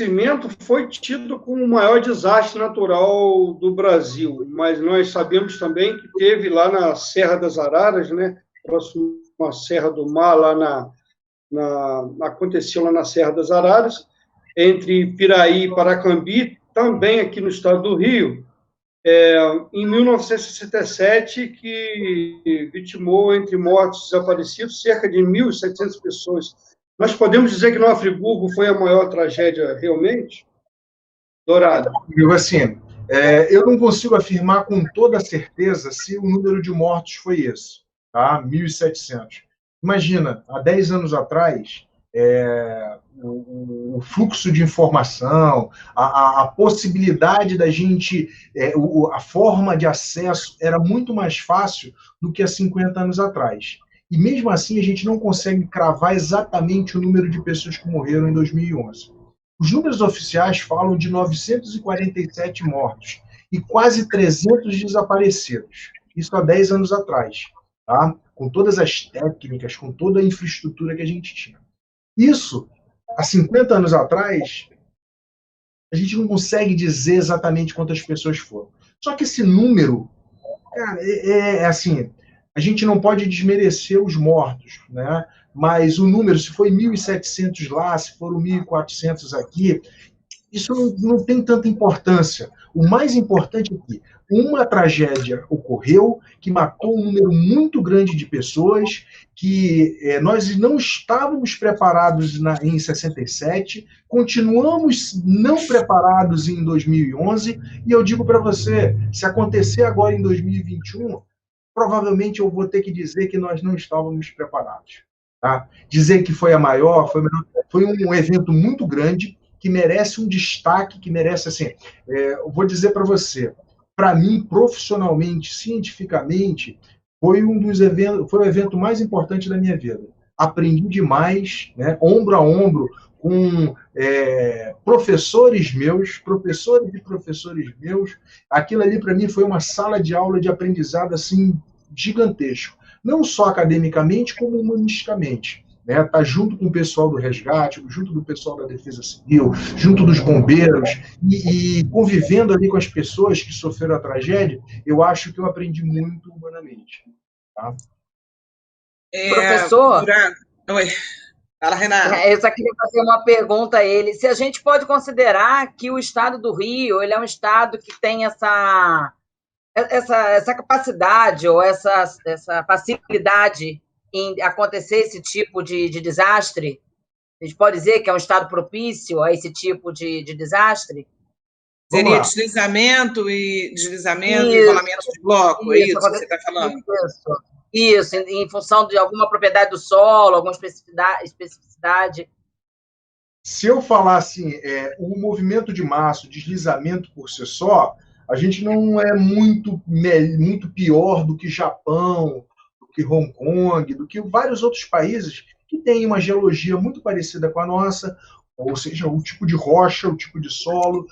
acontecimento foi tido como o maior desastre natural do Brasil, mas nós sabemos também que teve lá na Serra das Araras, né, próximo à Serra do Mar, aconteceu lá na Serra das Araras, entre Piraí e Paracambi, também aqui no estado do Rio, em 1967, que vitimou, entre mortos e desaparecidos, cerca de 1.700 pessoas. Nós podemos dizer que Nova Friburgo foi a maior tragédia realmente? Dourado. Assim, eu não consigo afirmar com toda certeza se o número de mortos foi esse, tá? 1.700. Imagina, há 10 anos atrás, o fluxo de informação, a possibilidade da gente, a forma de acesso era muito mais fácil do que há 50 anos atrás. E mesmo assim a gente não consegue cravar exatamente o número de pessoas que morreram em 2011. Os números oficiais falam de 947 mortos e quase 300 desaparecidos. Isso há 10 anos atrás, tá? Com todas as técnicas, com toda a infraestrutura que a gente tinha. Isso, há 50 anos atrás, a gente não consegue dizer exatamente quantas pessoas foram. Só que esse número, cara, assim, a gente não pode desmerecer os mortos, né? Mas o número, se foi 1.700 lá, se foram 1.400 aqui, isso não tem tanta importância. O mais importante é que uma tragédia ocorreu, que matou um número muito grande de pessoas, que nós não estávamos preparados em 67, continuamos não preparados em 2011, e eu digo para você, se acontecer agora em 2021, provavelmente eu vou ter que dizer que nós não estávamos preparados. Tá? Dizer que foi a maior, foi um evento muito grande, que merece um destaque, que merece, assim, eu vou dizer para você, para mim, profissionalmente, cientificamente, foi o evento mais importante da minha vida. Aprendi demais, né, ombro a ombro, com professores e professores meus. Aquilo ali, para mim, foi uma sala de aula de aprendizado, assim, gigantesco. Não só academicamente, como humanisticamente. Né, tá junto com o pessoal do resgate, junto do pessoal da Defesa Civil, junto dos bombeiros, e convivendo ali com as pessoas que sofreram a tragédia, eu acho que eu aprendi muito humanamente. Tá? Professor? Oi. Fala, Renata. Eu só queria fazer uma pergunta a ele. Se a gente pode considerar que o estado do Rio ele é um estado que tem essa capacidade ou essa facilidade em acontecer esse tipo de desastre? A gente pode dizer que é um estado propício a esse tipo de desastre? Seria deslizamento e rolamento de bloco, é isso que você está falando? Isso, em função de alguma propriedade do solo, alguma especificidade. Se eu falar assim, o movimento de massa, o deslizamento por si só, a gente não é muito pior do que Japão, do que Hong Kong, do que vários outros países que têm uma geologia muito parecida com a nossa, ou seja, o tipo de rocha, o tipo de solo,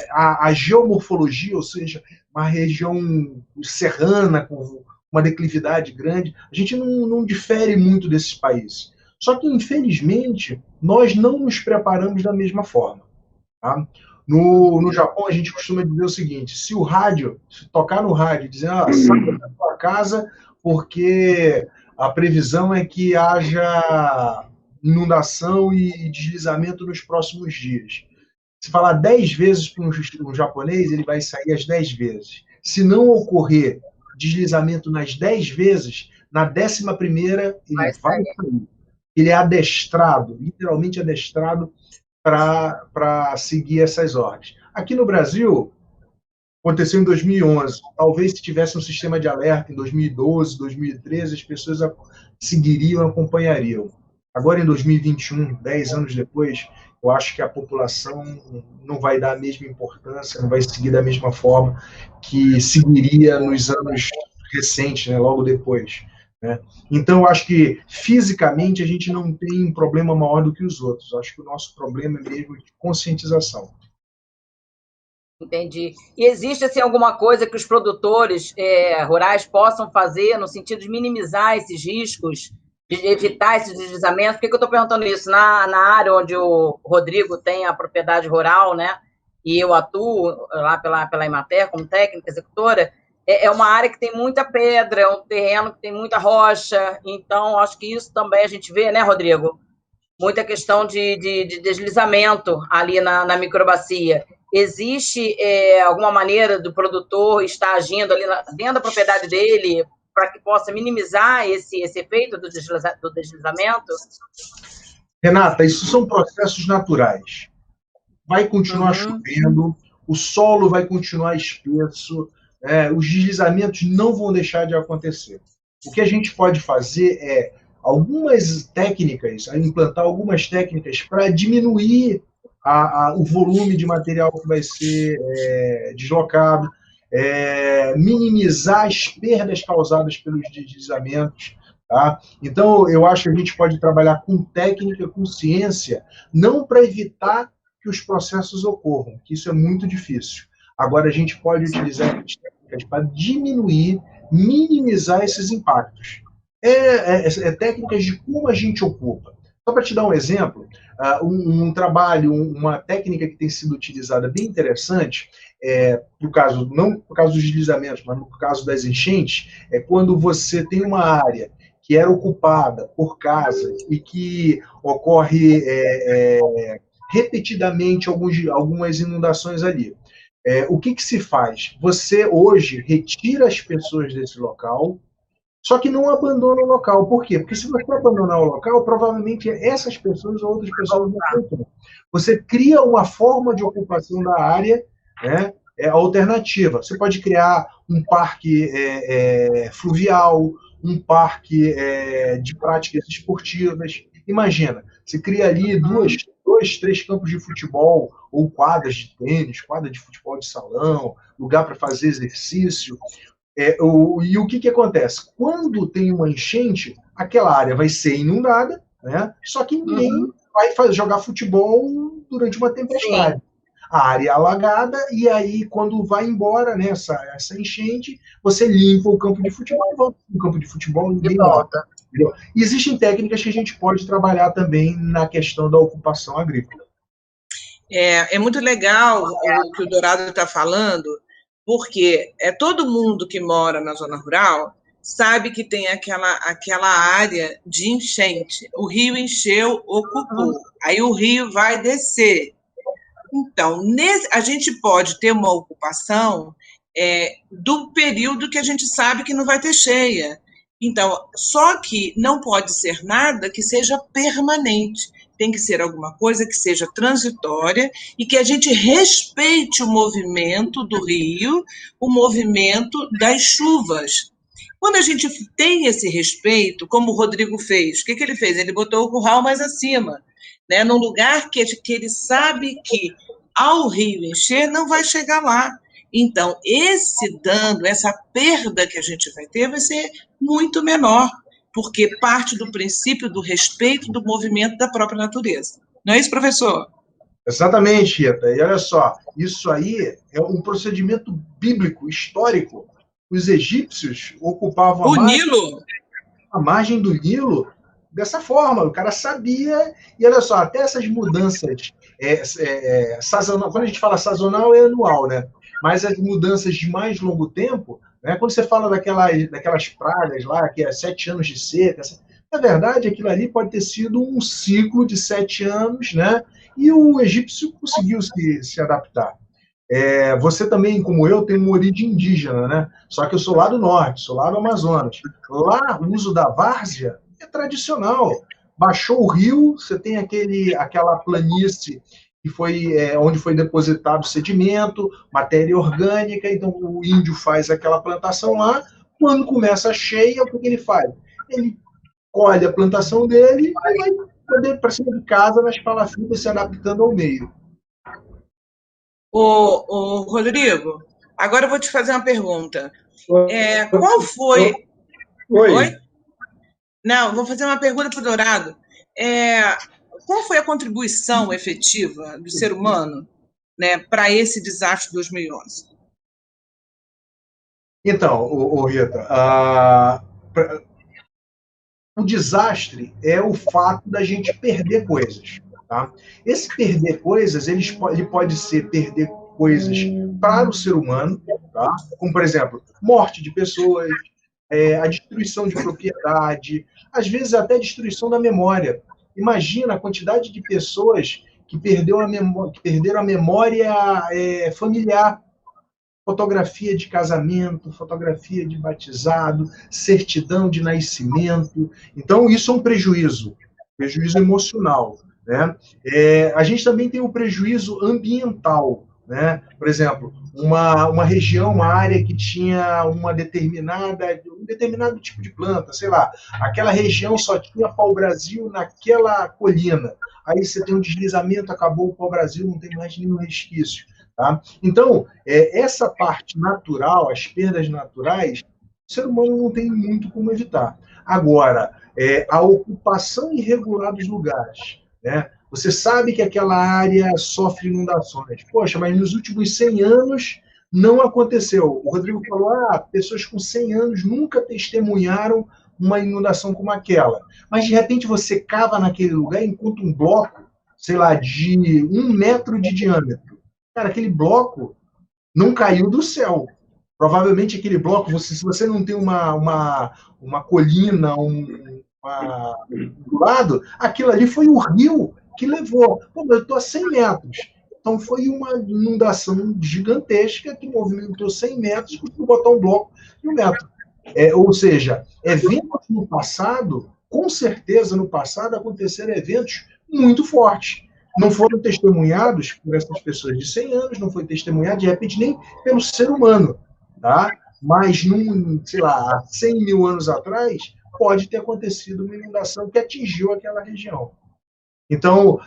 a geomorfologia, ou seja, uma região serrana com uma declividade grande. A gente não difere muito desses países. Só que, infelizmente, nós não nos preparamos da mesma forma. Tá? No Japão, a gente costuma dizer o seguinte: se tocar no rádio, dizer, saia da sua casa porque a previsão é que haja inundação e deslizamento nos próximos dias. Se falar 10 vezes para um japonês, ele vai sair as 10 vezes. Se não ocorrer deslizamento nas 10 vezes, na 11ª ele vai sair. Ele é adestrado, literalmente adestrado, para seguir essas ordens. Aqui no Brasil, aconteceu em 2011. Talvez se tivesse um sistema de alerta em 2012, 2013, as pessoas seguiriam, acompanhariam. Agora, em 2021, 10 anos depois, eu acho que a população não vai dar a mesma importância, não vai seguir da mesma forma que seguiria nos anos recentes, né, logo depois. Né? Então, eu acho que, fisicamente, a gente não tem um problema maior do que os outros. Eu acho que o nosso problema é mesmo de conscientização. Entendi. E existe assim, alguma coisa que os produtores rurais possam fazer no sentido de minimizar esses riscos de evitar esses deslizamentos. Por que eu estou perguntando isso? Na área onde o Rodrigo tem a propriedade rural, né, e eu atuo lá pela Emater como técnica executora, é uma área que tem muita pedra, é um terreno que tem muita rocha, então acho que isso também a gente vê, né, Rodrigo? Muita questão de deslizamento ali na microbacia. Existe alguma maneira do produtor estar agindo ali dentro da propriedade dele para que possa minimizar esse efeito do deslizamento? Renata, isso são processos naturais. Vai continuar chovendo, o solo vai continuar espesso, os deslizamentos não vão deixar de acontecer. O que a gente pode fazer é implantar algumas técnicas para diminuir o volume de material que vai ser deslocado, minimizar as perdas causadas pelos deslizamentos. Tá? Então, eu acho que a gente pode trabalhar com técnica, com ciência, não para evitar que os processos ocorram, que isso é muito difícil. Agora, a gente pode utilizar as técnicas para diminuir, minimizar esses impactos. Técnicas de como a gente ocupa. Só para te dar um exemplo, um trabalho, uma técnica que tem sido utilizada bem interessante, não por causa dos deslizamentos, mas no caso das enchentes, é quando você tem uma área que era ocupada por casas e que ocorre repetidamente algumas inundações ali. O que se faz? Você hoje retira as pessoas desse local, só que não abandona o local. Por quê? Porque se você abandonar o local, provavelmente essas pessoas ou outras pessoas não voltam. Você cria uma forma de ocupação da área, né, alternativa. Você pode criar um parque fluvial, um parque de práticas esportivas. Imagina, você cria ali dois, três campos de futebol, ou quadras de tênis, quadra de futebol de salão, lugar para fazer exercício. E o que acontece? Quando tem uma enchente, aquela área vai ser inundada, né? Só que ninguém vai jogar futebol durante uma tempestade. Sim. A área é alagada, e aí, quando vai embora, né, essa enchente, você limpa o campo de futebol e volta no campo de futebol e ninguém volta. Existem técnicas que a gente pode trabalhar também na questão da ocupação agrícola. É muito legal o que o Dourado está falando, porque todo mundo que mora na zona rural sabe que tem aquela área de enchente. O rio encheu, ocupou. Aí o rio vai descer. Então, a gente pode ter uma ocupação do período que a gente sabe que não vai ter cheia. Então, só que não pode ser nada que seja permanente. Tem que ser alguma coisa que seja transitória e que a gente respeite o movimento do rio, o movimento das chuvas. Quando a gente tem esse respeito, como o Rodrigo fez, o que ele fez? Ele botou o curral mais acima, né, num lugar que ele sabe que, ao rio encher, não vai chegar lá. Então, esse dano, essa perda que a gente vai ter, vai ser muito menor, porque parte do princípio do respeito do movimento da própria natureza. Não é isso, professor? Exatamente, Rita. E olha só, isso aí é um procedimento bíblico, histórico. Os egípcios ocupavam a margem do Nilo dessa forma. O cara sabia, e olha só, até essas mudanças sazonal, quando a gente fala sazonal, é anual, né? Mas as mudanças de mais longo tempo, né? Quando você fala daquelas pragas lá, que é 7 anos de seca, na verdade, aquilo ali pode ter sido um ciclo de 7 anos, né? E o egípcio conseguiu se adaptar. Você também, como eu, tem uma origem indígena, né? Só que eu sou lá do norte, sou lá do Amazonas. Lá, o uso da várzea é tradicional. Baixou o rio, você tem aquela planície que onde foi depositado sedimento, matéria orgânica, então o índio faz aquela plantação lá. Quando começa a cheia, o que ele faz? Ele colhe a plantação dele e vai poder para cima de casa nas palafitas, se adaptando ao meio. Ô, Rodrigo, agora eu vou te fazer uma pergunta. Qual foi... Oi? Não, vou fazer uma pergunta para o Dourado. Qual foi a contribuição efetiva do ser humano, né, para esse desastre de 2011? Então, Rita, O desastre é o fato da gente perder coisas. Tá? Esse perder coisas, ele pode ser perder coisas para o ser humano, tá? Como, por exemplo, morte de pessoas, a destruição de propriedade, às vezes até destruição da memória. Imagina a quantidade de pessoas que perderam a memória familiar. Fotografia de casamento, fotografia de batizado, certidão de nascimento. Então, isso é um prejuízo emocional. Né? A gente também tem o prejuízo ambiental. Né? Por exemplo, uma região, uma área que tinha um determinado tipo de planta, sei lá, aquela região só tinha pau-brasil naquela colina. Aí você tem um deslizamento, acabou o pau-brasil, não tem mais nenhum resquício. Tá? Então, essa parte natural, as perdas naturais, o ser humano não tem muito como evitar. Agora, a ocupação irregular dos lugares. Né? Você sabe que aquela área sofre inundações. Poxa, mas nos últimos 100 anos não aconteceu. O Rodrigo falou, pessoas com 100 anos nunca testemunharam uma inundação como aquela. Mas, de repente, você cava naquele lugar e encontra um bloco, sei lá, de 1 metro de diâmetro. Cara, aquele bloco não caiu do céu. Provavelmente aquele bloco, se você não tem uma colina do lado, aquilo ali foi o rio que levou. Pô, eu estou a 100 metros. Então foi uma inundação gigantesca que movimentou 100 metros e conseguiu botar um bloco de 1 metro. Ou seja, eventos no passado, com certeza no passado aconteceram eventos muito fortes. Não foram testemunhados por essas pessoas de 100 anos, não foi testemunhado, de repente, nem pelo ser humano. Tá? Mas, sei lá, há 100 mil anos atrás, pode ter acontecido uma inundação que atingiu aquela região. Então,